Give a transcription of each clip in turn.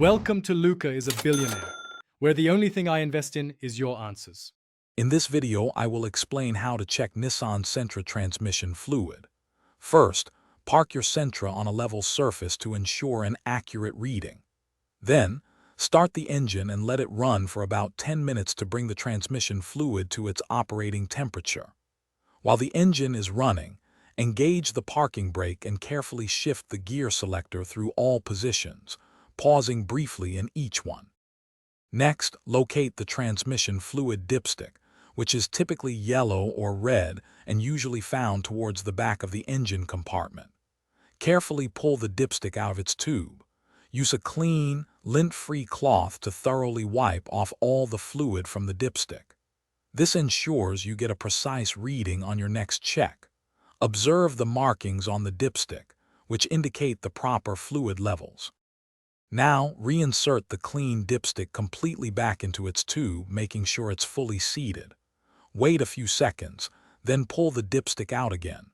Welcome to Luca is a Billionaire, where the only thing I invest in is your answers. In this video, I will explain how to check Nissan Sentra transmission fluid. First, park your Sentra on a level surface to ensure an accurate reading. Then, start the engine and let it run for about 10 minutes to bring the transmission fluid to its operating temperature. While the engine is running, engage the parking brake and carefully shift the gear selector through all positions, pausing briefly in each one. Next, locate the transmission fluid dipstick, which is typically yellow or red and usually found towards the back of the engine compartment. Carefully pull the dipstick out of its tube. Use a clean, lint-free cloth to thoroughly wipe off all the fluid from the dipstick. This ensures you get a precise reading on your next check. Observe the markings on the dipstick, which indicate the proper fluid levels. Now, reinsert the clean dipstick completely back into its tube, making sure it's fully seated. Wait a few seconds, then pull the dipstick out again.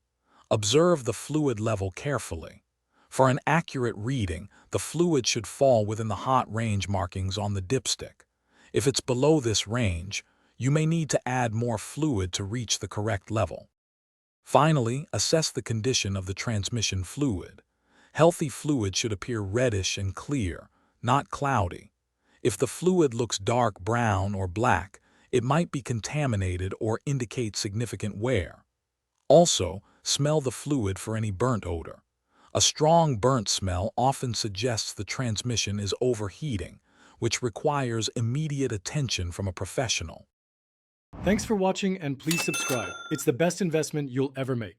Observe the fluid level carefully. For an accurate reading, the fluid should fall within the hot range markings on the dipstick. If it's below this range, you may need to add more fluid to reach the correct level. Finally, assess the condition of the transmission fluid. Healthy fluid should appear reddish and clear, not cloudy. If the fluid looks dark brown or black, it might be contaminated or indicate significant wear. Also, smell the fluid for any burnt odor. A strong burnt smell often suggests the transmission is overheating, which requires immediate attention from a professional. Thanks for watching and please subscribe. It's the best investment you'll ever make.